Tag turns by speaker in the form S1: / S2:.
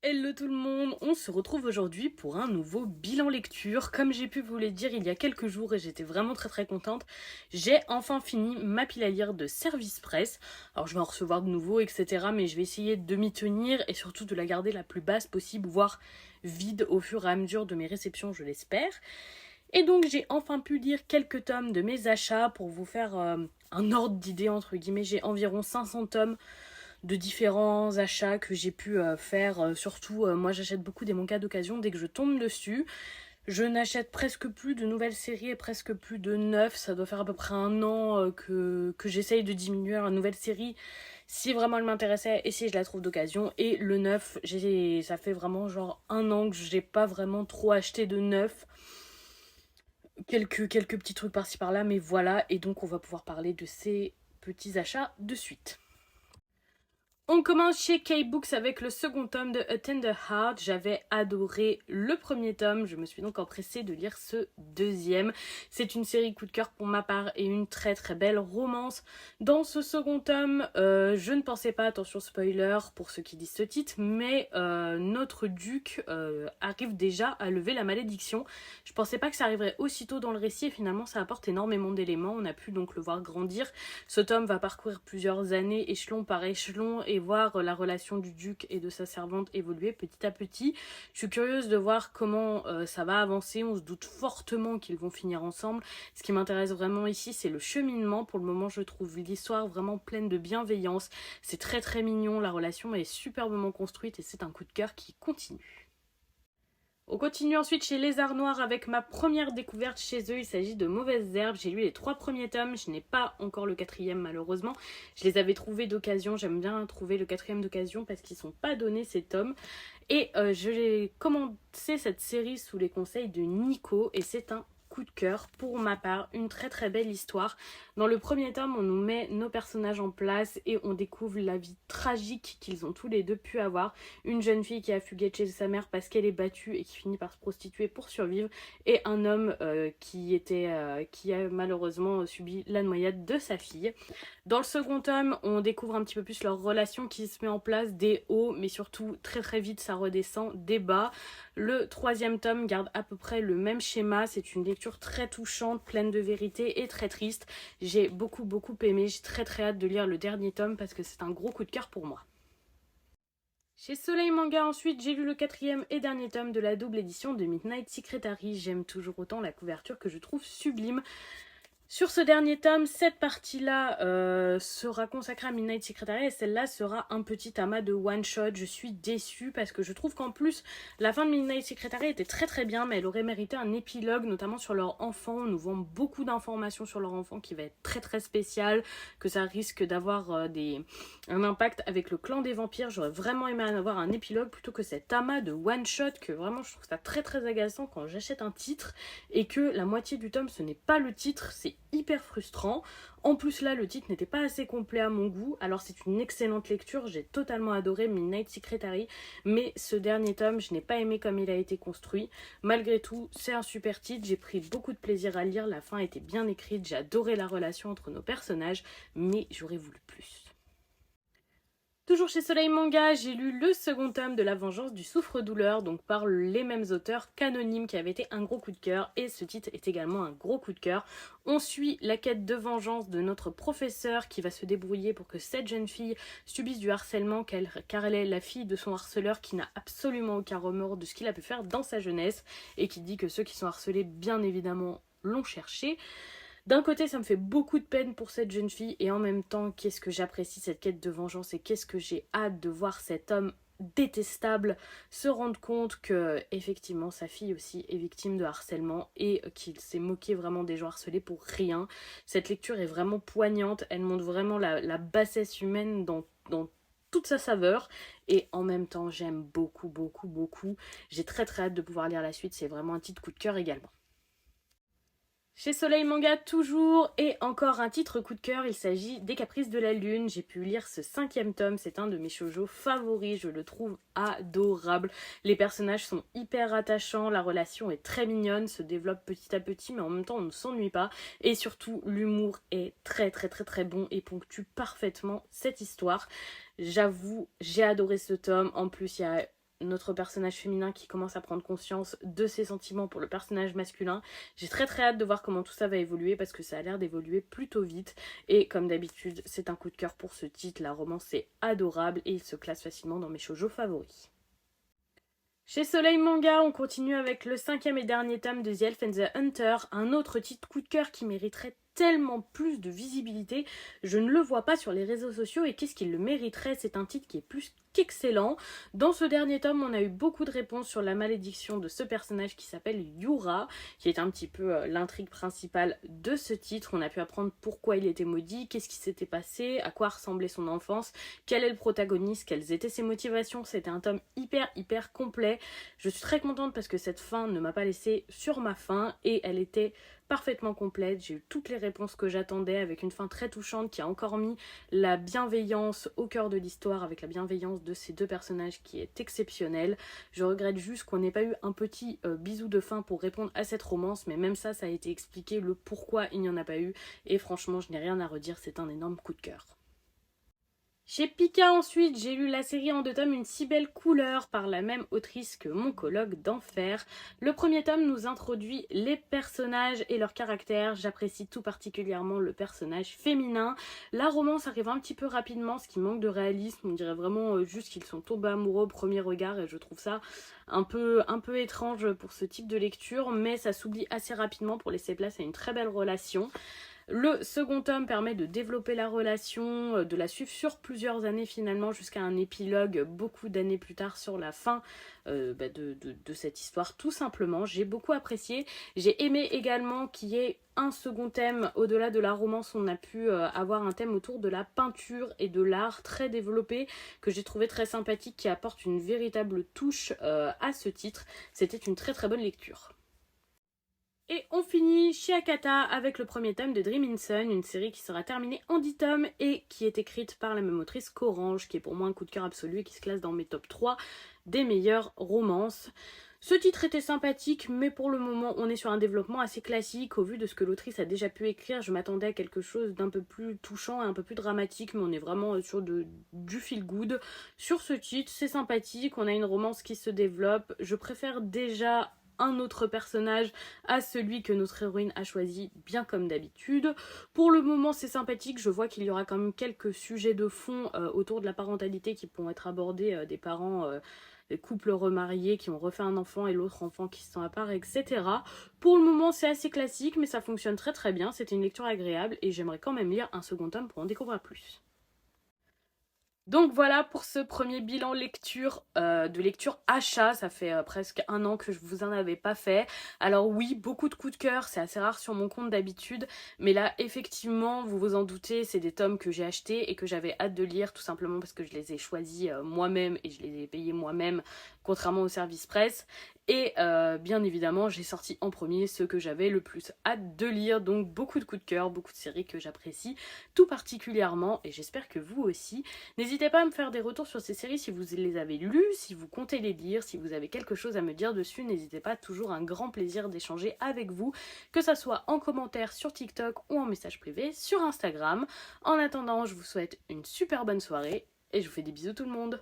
S1: Hello tout le monde, on se retrouve aujourd'hui pour un nouveau bilan lecture. Comme j'ai pu vous le dire il y a quelques jours et j'étais vraiment très contente, j'ai enfin fini ma pile à lire de Service Presse. Alors je vais en recevoir de nouveaux etc, mais je vais essayer de m'y tenir et surtout de la garder la plus basse possible, voire vide au fur et à mesure de mes réceptions, je l'espère. Et donc j'ai enfin pu lire quelques tomes de mes achats pour vous faire un ordre d'idée entre guillemets. J'ai environ 500 tomes de différents achats que j'ai pu faire. Surtout, moi j'achète beaucoup des mangas d'occasion dès que je tombe dessus. Je n'achète presque plus de nouvelles séries et presque plus de neufs. Ça doit faire à peu près un an que j'essaye de diminuer la nouvelle série si vraiment elle m'intéressait et si je la trouve d'occasion. Et le neuf, ça fait vraiment genre un an que j'ai pas vraiment trop acheté de neuf. Quelques petits trucs par-ci par-là, mais voilà. Et donc on va pouvoir parler de ces petits achats de suite. On commence chez K-Books avec le second tome de A Tender Heart. J'avais adoré le premier tome, je me suis donc empressée de lire ce deuxième. C'est une série coup de cœur pour ma part et une très belle romance. Dans ce second tome, je ne pensais pas, attention spoiler pour ceux qui disent ce titre, mais notre duc arrive déjà à lever la malédiction. Je pensais pas que ça arriverait aussitôt dans le récit et finalement ça apporte énormément d'éléments. On a pu donc le voir grandir. Ce tome va parcourir plusieurs années, échelon par échelon, et voir la relation du duc et de sa servante évoluer petit à petit. Je suis curieuse de voir comment ça va avancer. On se doute fortement qu'ils vont finir ensemble. Ce qui m'intéresse vraiment ici, c'est le cheminement. Pour le moment, je trouve l'histoire vraiment pleine de bienveillance. C'est très mignon, la relation est superbement construite et c'est un coup de cœur qui continue. On continue ensuite chez Les Arts Noirs avec ma première découverte chez eux. Il s'agit de Mauvaises Herbes. J'ai lu les 3 premiers tomes. Je n'ai pas encore le 4e malheureusement. Je les avais trouvés d'occasion. J'aime bien trouver le 4e d'occasion parce qu'ils ne sont pas donnés ces tomes. Et je l'ai commencé cette série sous les conseils de Nico et c'est un coup de cœur pour ma part, une très belle histoire. Dans le premier tome, on nous met nos personnages en place et on découvre la vie tragique qu'ils ont tous les deux pu avoir. Une jeune fille qui a fugué de chez sa mère parce qu'elle est battue et qui finit par se prostituer pour survivre, et un homme qui a malheureusement subi la noyade de sa fille. Dans le second tome, on découvre un petit peu plus leur relation qui se met en place, des hauts, mais surtout très vite ça redescend, des bas. Le troisième tome garde à peu près le même schéma, c'est une lecture très touchante, pleine de vérité et très triste. J'ai beaucoup aimé, j'ai très hâte de lire le dernier tome parce que c'est un gros coup de cœur pour moi. Chez Soleil Manga ensuite, j'ai lu le 4e et dernier tome de la double édition de Midnight Secretary. J'aime toujours autant la couverture que je trouve sublime. Sur ce dernier tome, cette partie-là sera consacrée à Midnight Secretary et celle-là sera un petit amas de one-shot. Je suis déçue parce que je trouve qu'en plus, la fin de Midnight Secretary était très bien, mais elle aurait mérité un épilogue, notamment sur leur enfant. On nous vend beaucoup d'informations sur leur enfant qui va être très spécial, que ça risque d'avoir un impact avec le clan des vampires. J'aurais vraiment aimé en avoir un épilogue plutôt que cet amas de one-shot que vraiment je trouve ça très agaçant quand j'achète un titre et que la moitié du tome ce n'est pas le titre, c'est hyper frustrant. En plus là le titre n'était pas assez complet à mon goût, alors c'est une excellente lecture, j'ai totalement adoré Midnight Secretary, mais ce dernier tome je n'ai pas aimé comme il a été construit. Malgré tout c'est un super titre, j'ai pris beaucoup de plaisir à lire, la fin était bien écrite, j'ai adoré la relation entre nos personnages, mais j'aurais voulu plus. Toujours chez Soleil Manga, j'ai lu le second tome de La Vengeance du Souffre-Douleur, donc par les mêmes auteurs qu'Anonyme, qui avait été un gros coup de cœur, et ce titre est également un gros coup de cœur. On suit la quête de vengeance de notre professeur qui va se débrouiller pour que cette jeune fille subisse du harcèlement car elle est la fille de son harceleur qui n'a absolument aucun remords de ce qu'il a pu faire dans sa jeunesse et qui dit que ceux qui sont harcelés bien évidemment l'ont cherché. D'un côté, ça me fait beaucoup de peine pour cette jeune fille et en même temps, qu'est-ce que j'apprécie cette quête de vengeance et qu'est-ce que j'ai hâte de voir cet homme détestable se rendre compte que effectivement sa fille aussi est victime de harcèlement et qu'il s'est moqué vraiment des gens harcelés pour rien. Cette lecture est vraiment poignante, elle montre vraiment la bassesse humaine dans toute sa saveur et en même temps j'aime beaucoup. J'ai très hâte de pouvoir lire la suite, c'est vraiment un titre coup de cœur également. Chez Soleil Manga toujours, et encore un titre coup de cœur, il s'agit des Caprices de la Lune. J'ai pu lire ce 5e tome, c'est un de mes shoujo favoris, je le trouve adorable. Les personnages sont hyper attachants, la relation est très mignonne, se développe petit à petit, mais en même temps on ne s'ennuie pas. Et surtout, l'humour est très bon et ponctue parfaitement cette histoire. J'avoue, j'ai adoré ce tome, en plus il y a notre personnage féminin qui commence à prendre conscience de ses sentiments pour le personnage masculin. J'ai très hâte de voir comment tout ça va évoluer parce que ça a l'air d'évoluer plutôt vite. Et comme d'habitude, c'est un coup de cœur pour ce titre. La romance est adorable et il se classe facilement dans mes shoujo favoris. Chez Soleil Manga, on continue avec le 5e et dernier tome de The Elf and the Hunter, un autre titre coup de cœur qui mériterait tellement plus de visibilité. Je ne le vois pas sur les réseaux sociaux et qu'est-ce qu'il le mériterait? C'est un titre qui est plus qu'excellent. Dans ce dernier tome, on a eu beaucoup de réponses sur la malédiction de ce personnage qui s'appelle Yura, qui est un petit peu l'intrigue principale de ce titre. On a pu apprendre pourquoi il était maudit, qu'est-ce qui s'était passé, à quoi ressemblait son enfance, quel est le protagoniste, quelles étaient ses motivations. C'était un tome hyper complet. Je suis très contente parce que cette fin ne m'a pas laissée sur ma faim et elle était parfaitement complète. J'ai eu toutes les réponses que j'attendais avec une fin très touchante qui a encore mis la bienveillance au cœur de l'histoire avec la bienveillance de ces deux personnages qui est exceptionnelle. Je regrette juste qu'on n'ait pas eu un petit bisou de fin pour répondre à cette romance, mais même ça a été expliqué le pourquoi il n'y en a pas eu et franchement je n'ai rien à redire, c'est un énorme coup de cœur. Chez Pika ensuite, j'ai lu la série en 2 tomes Une si belle couleur par la même autrice que Mon colloque d'enfer. Le premier tome nous introduit les personnages et leurs caractères. J'apprécie tout particulièrement le personnage féminin. La romance arrive un petit peu rapidement, ce qui manque de réalisme. On dirait vraiment juste qu'ils sont tombés amoureux au premier regard et je trouve ça un peu étrange pour ce type de lecture, mais ça s'oublie assez rapidement pour laisser place à une très belle relation. Le second tome permet de développer la relation, de la suivre sur plusieurs années finalement jusqu'à un épilogue beaucoup d'années plus tard sur la fin de cette histoire tout simplement. J'ai beaucoup apprécié. J'ai aimé également qu'il y ait un second thème au-delà de la romance. On a pu avoir un thème autour de la peinture et de l'art très développé que j'ai trouvé très sympathique qui apporte une véritable touche à ce titre. C'était une très bonne lecture. Et on finit chez Akata avec le premier tome de Dream in Sun, une série qui sera terminée en 10 tomes et qui est écrite par la même autrice qu'Orange, qui est pour moi un coup de cœur absolu et qui se classe dans mes top 3 des meilleures romances. Ce titre était sympathique, mais pour le moment on est sur un développement assez classique. Au vu de ce que l'autrice a déjà pu écrire, je m'attendais à quelque chose d'un peu plus touchant et un peu plus dramatique, mais on est vraiment sur du feel good. Sur ce titre, c'est sympathique, on a une romance qui se développe. Je préfère déjà un autre personnage à celui que notre héroïne a choisi, bien comme d'habitude. Pour le moment c'est sympathique, je vois qu'il y aura quand même quelques sujets de fond autour de la parentalité qui pourront être abordés, des parents, des couples remariés qui ont refait un enfant et l'autre enfant qui se sent à part, etc. Pour le moment c'est assez classique mais ça fonctionne très bien, c'était une lecture agréable et j'aimerais quand même lire un second tome pour en découvrir plus. Donc voilà pour ce premier bilan lecture, de lecture achat. Ça fait presque un an que je vous en avais pas fait. Alors oui, beaucoup de coups de cœur, c'est assez rare sur mon compte d'habitude. Mais là, effectivement, vous vous en doutez, c'est des tomes que j'ai achetés et que j'avais hâte de lire tout simplement parce que je les ai choisis moi-même et je les ai payés moi-même, contrairement au service presse. Et bien évidemment, j'ai sorti en premier ceux que j'avais le plus hâte de lire. Donc beaucoup de coups de cœur, beaucoup de séries que j'apprécie tout particulièrement et j'espère que vous aussi. N'hésitez pas à me faire des retours sur ces séries si vous les avez lues, si vous comptez les lire, si vous avez quelque chose à me dire dessus. N'hésitez pas, toujours un grand plaisir d'échanger avec vous, que ça soit en commentaire sur TikTok ou en message privé sur Instagram. En attendant, je vous souhaite une super bonne soirée et je vous fais des bisous tout le monde.